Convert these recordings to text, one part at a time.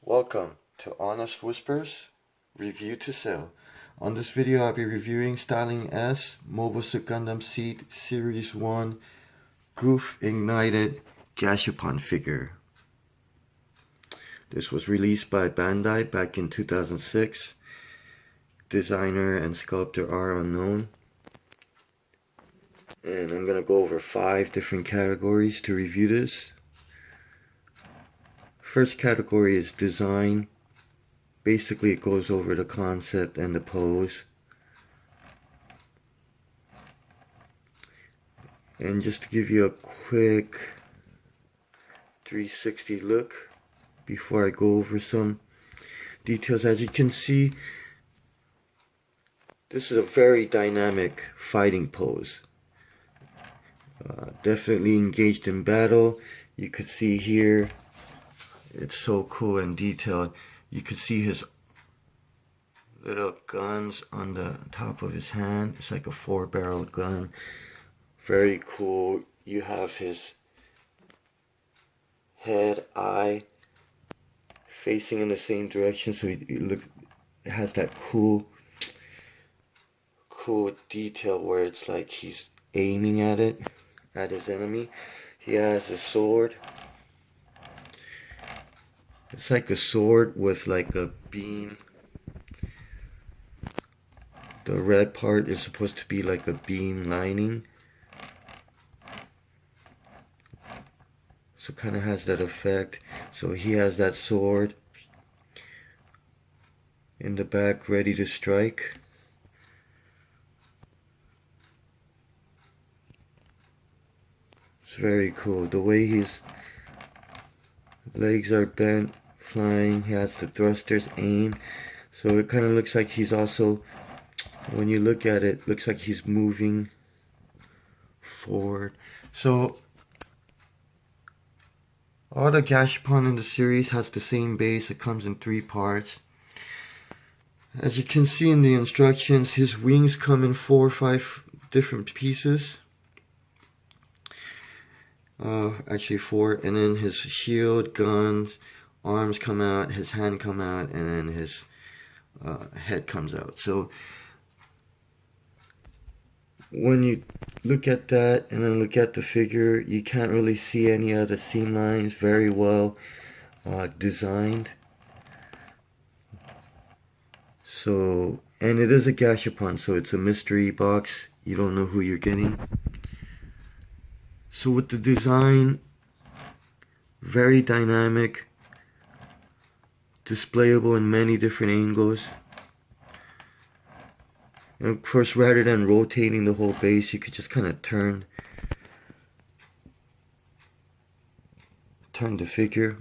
Welcome to Honest Whispers Review to Sale. On this video I'll be reviewing Styling S Mobile Suit Gundam Seed Series 1 Gouf Ignited Gashapon figure. This was released by Bandai back in 2006. Designer and sculptor are unknown. And I'm going to go over 5 different categories to review this. First category is design. Basically it goes over the concept and the pose. And just to give you a quick 360 look before I go over some details, as you can see, this is a very dynamic fighting pose. Definitely engaged in battle. You could see here, it's so cool and detailed. You could see his little guns on the top of his hand. It's like a 4-barreled gun. Very cool. You have his head, eye facing in the same direction, so it has that cool detail where it's like he's aiming at his enemy. He has a sword. It's like a sword with like a beam. The red part is supposed to be like a beam lining. So it kind of has that effect. So he has that sword in the back ready to strike. It's very cool. The way his legs are bent, flying, he has the thrusters aimed. So it kind of looks like he's also, when you look at it, looks like he's moving forward. So all the Gashapon in the series has the same base. It comes in 3 parts. As you can see in the instructions, his wings come in 4 or 5 different pieces. Actually 4, and then his shield, guns, arms come out, his hand come out, and then his head comes out. So when you look at that and then look at the figure, you can't really see any of the seam lines. Very well designed. So, and it is a Gashapon, so it's a mystery box. You don't know who you're getting. So with the design, very dynamic, displayable in many different angles. And of course, rather than rotating the whole base, you could just kind of turn the figure.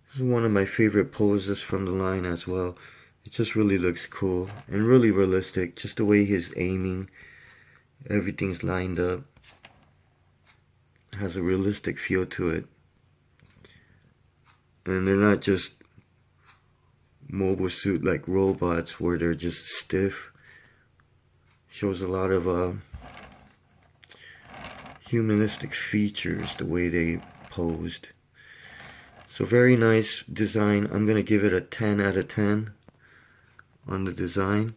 This is one of my favorite poses from the line as well. It just really looks cool and really realistic. Just the way he's aiming, everything's lined up. It has a realistic feel to it. And they're not just mobile suit like robots where they're just stiff. Shows a lot of humanistic features, the way they posed. So very nice design. I'm going to give it a 10 out of 10 on the design.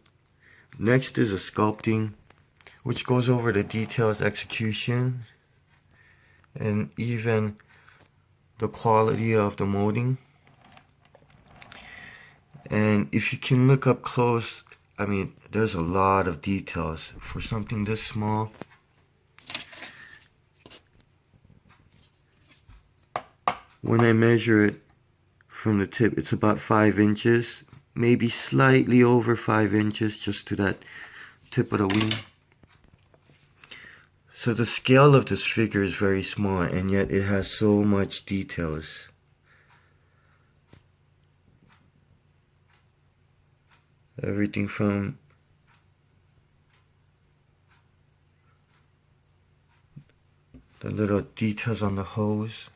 Next is a sculpting, which goes over the details, execution, and even the quality of the molding. And if you can look up close, I mean, there's a lot of details for something this small. When I measure it from the tip, it's about 5 inches, maybe slightly over 5 inches, just to that tip of the wing. So the scale of this figure is very small, and yet it has so much details. Everything from the little details on the hose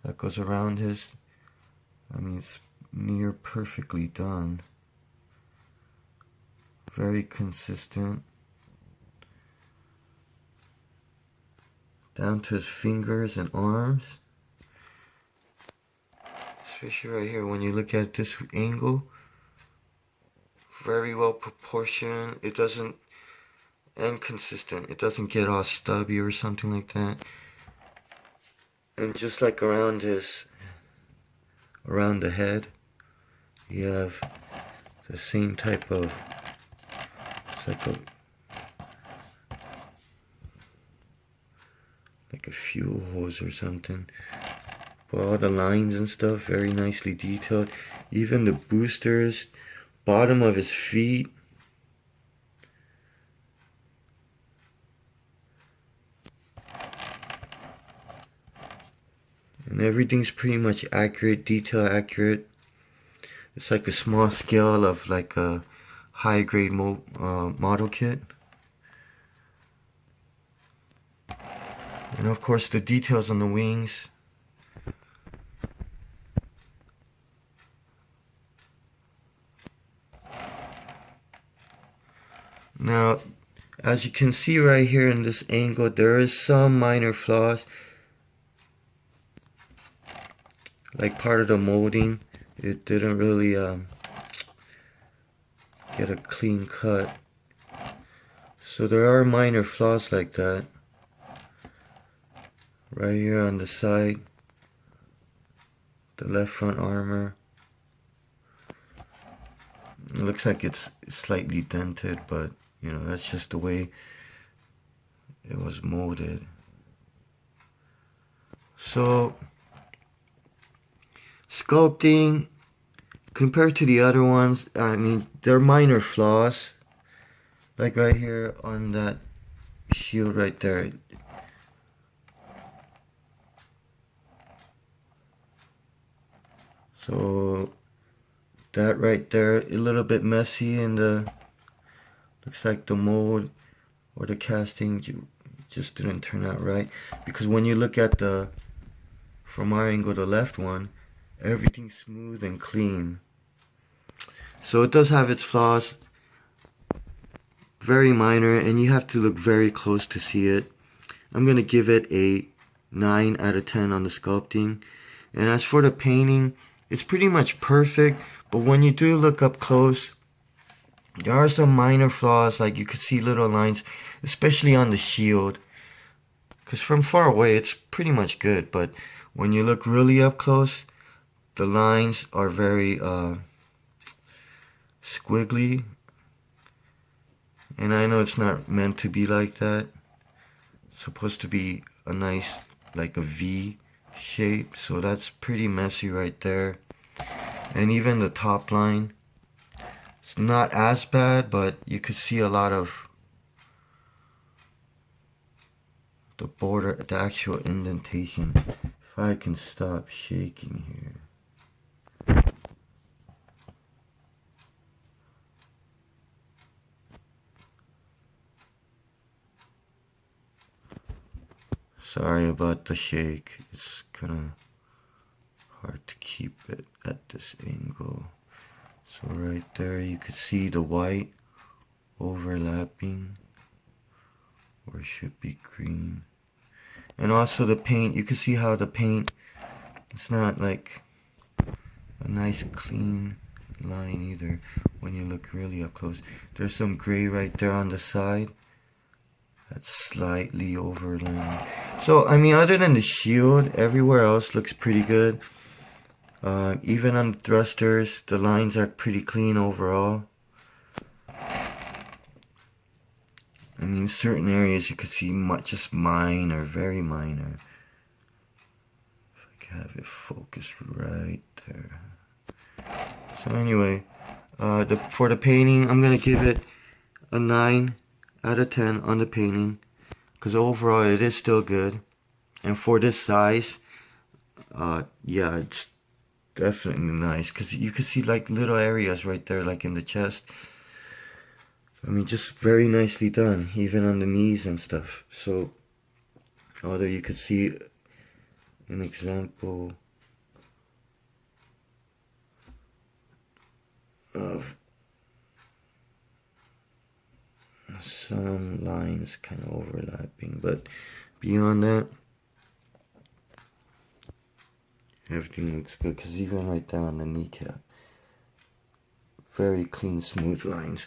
that goes around his, I mean, it's near perfectly done. Very consistent. down to his fingers and arms. Especially right here, when you look at this angle, very well proportioned. It doesn't, and consistent. It doesn't get all stubby or something like that. And just like around the head, you have the same type of, it's like a fuel hose or something. But all the lines and stuff, very nicely detailed. Even the boosters, bottom of his feet. And everything's pretty much accurate, detail accurate. It's like a small scale of like a high grade model kit. And of course the details on the wings. Now, as you can see right here in this angle, there is some minor flaws. Like part of the molding, it didn't really get a clean cut. So there are minor flaws like that. Right here on the side, the left front armor. It looks like it's slightly dented, but you know, that's just the way it was molded. So, sculpting, compared to the other ones, I mean, they're minor flaws. Like right here on that shield right there. So, that right there, a little bit messy in the, looks like the mold or the casting just didn't turn out right. Because when you look at the, from our angle, the left one, everything's smooth and clean. So it does have its flaws, very minor, and you have to look very close to see it. I'm going to give it a 9 out of 10 on the sculpting. And as for the painting, it's pretty much perfect, but when you do look up close, there are some minor flaws, like you could see little lines, especially on the shield. Because from far away, it's pretty much good, but when you look really up close, the lines are very squiggly. And I know it's not meant to be like that. It's supposed to be a nice, like a V shape. So that's pretty messy right there. And even the top line, it's not as bad, but you could see a lot of the border, the actual indentation. If I can stop shaking here. Sorry about the shake. It's kinda hard to keep it at this angle. So right there you could see the white overlapping, or it should be green. And also the paint, you can see how the paint, it's not like a nice clean line either when you look really up close. There's some gray right there on the side that's slightly overlapping. So I mean, other than the shield, everywhere else looks pretty good. Even on the thrusters, the lines are pretty clean overall. I mean, certain areas you could see just minor, very minor. If I can have it focused right there. So anyway, for the painting, I'm gonna give it a 9 out of 10 on the painting, because overall it is still good. And for this size, yeah, it's definitely nice, because you can see like little areas right there, like in the chest. I mean, just very nicely done, even on the knees and stuff. So, although you could see an example of some lines kind of overlapping, but beyond that, everything looks good, because even right there on the kneecap, very clean, smooth lines.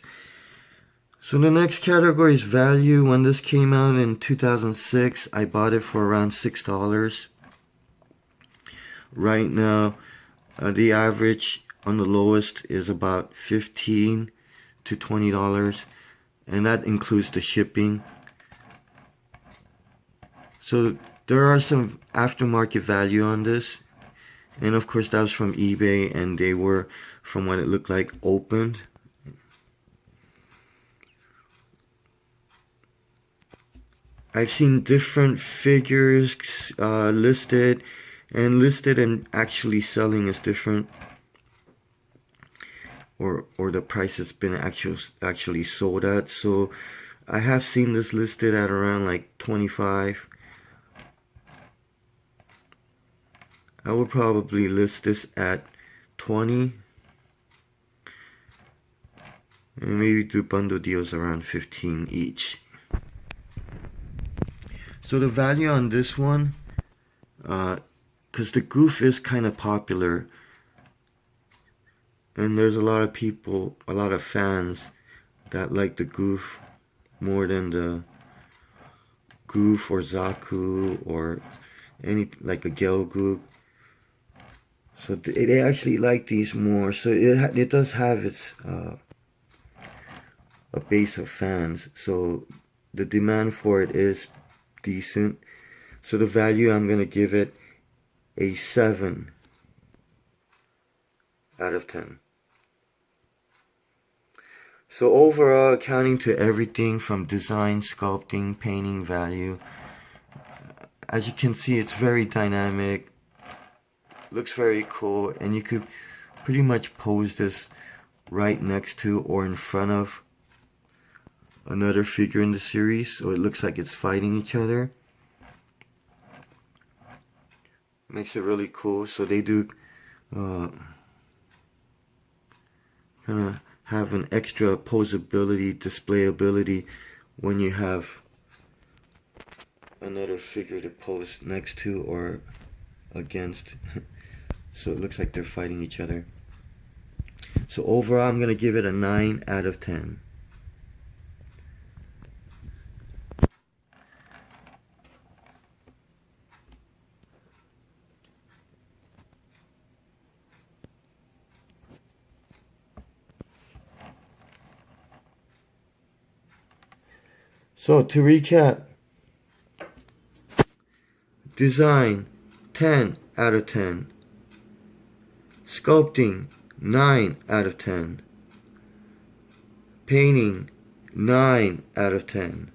So the next category is value. When this came out in 2006, I bought it for around $6. Right now, the average on the lowest is about $15 to $20, and that includes the shipping. So there are some aftermarket value on this, and of course that was from eBay, and they were, from what it looked like, opened. I've seen different figures listed, and listed and actually selling is different, or the price has been actually sold at. So I have seen this listed at around like 25. I would probably list this at 20, and maybe do bundle deals around 15 each. So the value on this one, because the Gouf is kind of popular, and there's a lot of people, a lot of fans that like the Gouf more than the Gouf or Zaku or any, like a Gelgoog. So they actually like these more. So it does have its a base of fans. So the demand for it is decent. So the value, I'm going to give it a 7 out of 10. So overall, accounting to everything from design, sculpting, painting, value, as you can see, it's very dynamic, looks very cool, and you could pretty much pose this right next to or in front of another figure in the series, so it looks like it's fighting each other. Makes it really cool. So they do kind of have an extra posability, displayability when you have another figure to pose next to or against. So it looks like they're fighting each other. So overall, I'm going to give it a 9 out of 10. So to recap, design 10 out of 10, sculpting 9 out of 10, painting 9 out of 10,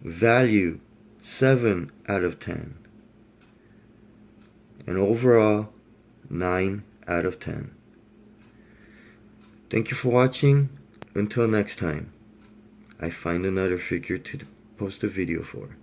value 7 out of 10, and overall 9 out of 10. Thank you for watching. Until next time, I find another figure to post a video for.